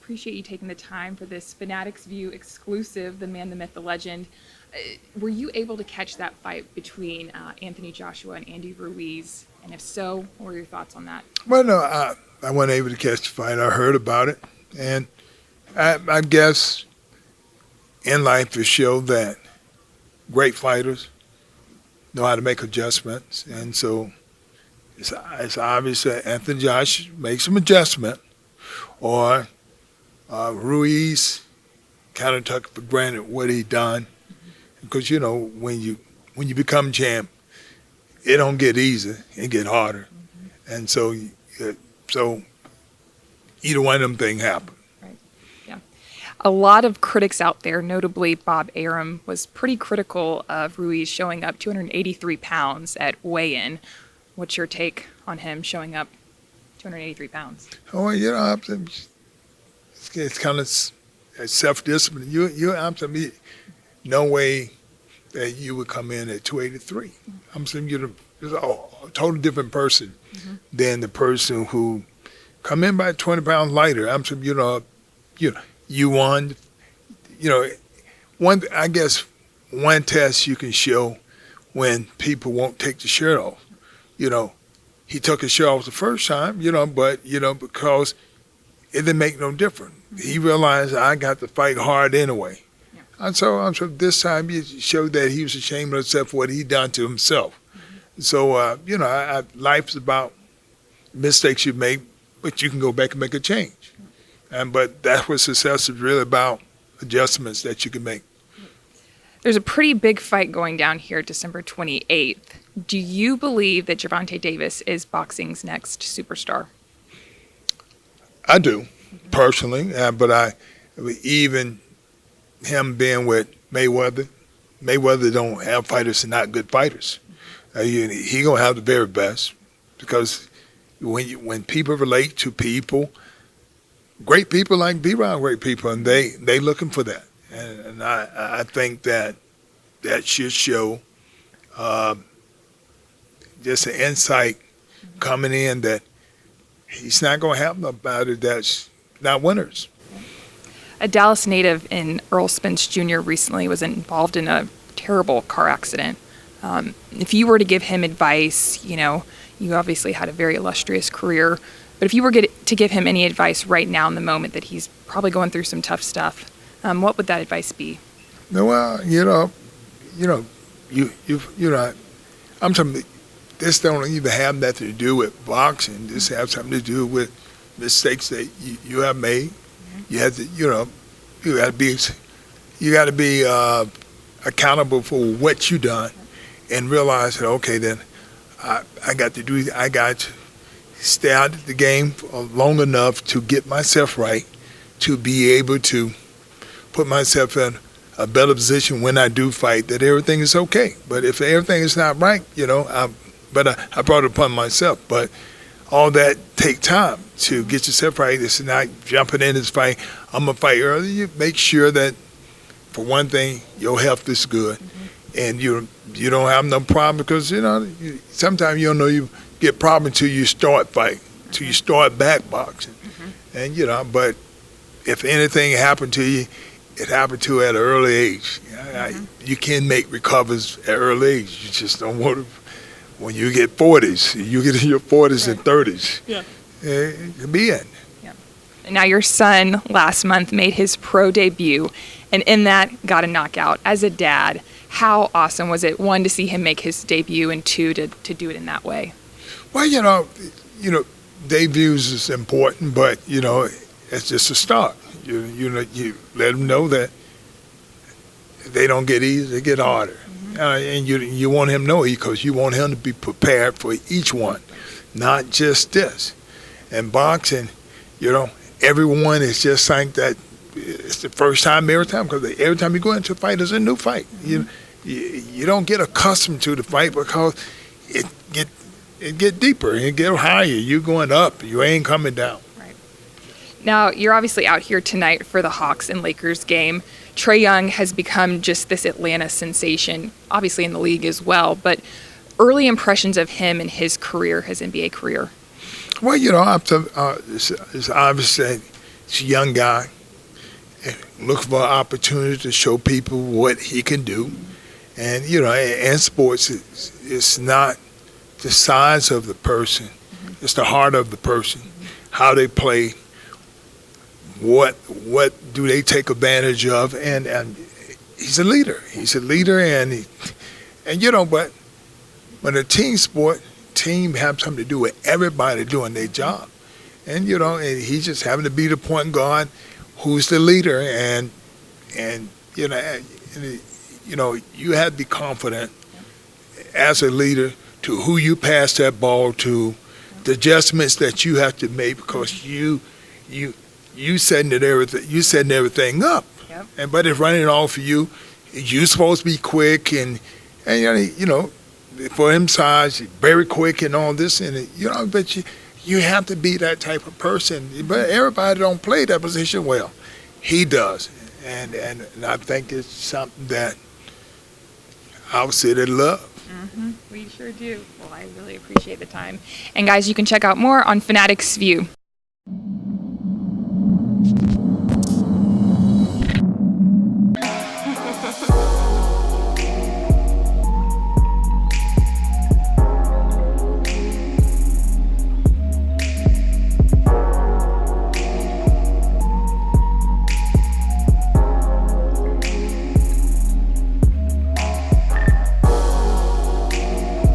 appreciate you taking the time for this Fanatics View exclusive, the man, the myth, the legend. Were you able to catch that fight between Anthony Joshua and Andy Ruiz? And if so, what were your thoughts on that? Well, no, I wasn't able to catch the fight. I heard about it. And I guess in life it showed that great fighters know how to make adjustments. And so it's obvious that Anthony Josh makes some adjustment, or Ruiz kind of took for granted what he done. Because, you know, when you become champ, it don't get easy. It get harder. And so either one of them things happen. Right. Yeah. A lot of critics out there, notably Bob Arum, was pretty critical of Ruiz showing up 283 pounds at weigh-in. What's your take on him showing up 283 pounds? Oh, you know, it's kind of self-discipline. I'm saying, no way that you would come in at 283. I'm saying you're a totally different person than the person who come in by 20 pounds lighter. I'm saying, you won. You know, I guess one test you can show when people won't take the shirt off. You know, he took his shirt off the first time, but, because it didn't make no difference. He realized I got to fight hard anyway. Yeah. And so this time he showed that he was ashamed of himself for what he done to himself. So, life's about mistakes you make, but you can go back and make a change. But that's what success is really about, adjustments that you can make. There's a pretty big fight going down here December 28th. Do you believe that Gervonta Davis is boxing's next superstar? I do, personally, but even him being with Mayweather don't have fighters and not good fighters. He gonna have the very best, because when people relate to people, great people like B-Round, great people, and they looking for that, and I think that should show just an insight coming in that he's not going to have nobody that's not winners. A Dallas native in Errol Spence Jr. recently was involved in a terrible car accident. If you were to give him advice, you obviously had a very illustrious career, but if you were to give him any advice right now in the moment that he's probably going through some tough stuff, what would that advice be? Well, I'm talking. This don't even have nothing to do with boxing. This has something to do with mistakes that you have made. You have to, you got to be accountable for what you done, and realize that, okay, then I got to stay out of the game long enough to get myself right, to be able to put myself in a better position when I do fight, that everything is okay. But if everything is not right, I brought it upon myself. But all that take time to get yourself right. It's not jumping in this fight. I'm going to fight early. You make sure that, for one thing, your health is good. And you don't have no problem, because, sometimes you don't know you get problem until you start fighting, until you start back boxing. And, but if anything happened to you, it happened to you at an early age. You can make recovers at early age. You just don't want to. When you get 40s, you get in your 40s and 30s, it could be in. Yeah. Now, your son last month made his pro debut, and in that got a knockout. As a dad, how awesome was it, one, to see him make his debut, and two, to do it in that way? Well, debuts is important, but, it's just a start. You let them know that they don't get easy, they get harder. And you want him to know, because you want him to be prepared for each one, not just this. And boxing, everyone is just like that. It's the first time every time, because every time you go into a fight, there's a new fight. You don't get accustomed to the fight, because it get deeper, it get higher. You're going up, you ain't coming down. Right. Now, you're obviously out here tonight for the Hawks and Lakers game. Trey Young has become just this Atlanta sensation, obviously in the league as well, but early impressions of him and his career, his NBA career. Well, it's obvious that He's a young guy, and looking for an opportunity to show people what he can do. And, you know, in sports, it's not the size of the person. It's the heart of the person, how they play, what do they take advantage of, and he's a leader. He's a leader, and you know, but when a team sport, team have something to do with everybody doing their job, and you know, and he's just having to be the point guard, who's the leader, and you know, you have to be confident as a leader to who you pass that ball to, the adjustments that you have to make, because you setting everything up. Yep. And but it's running off for you. You're supposed to be quick and you know, for him size, very quick and all this, and you know, but you have to be that type of person. But everybody don't play that position well. He does, and I think it's something that our city love. Mm-hmm. We sure do. Well, I really appreciate the time. And guys, you can check out more on Fanatics View.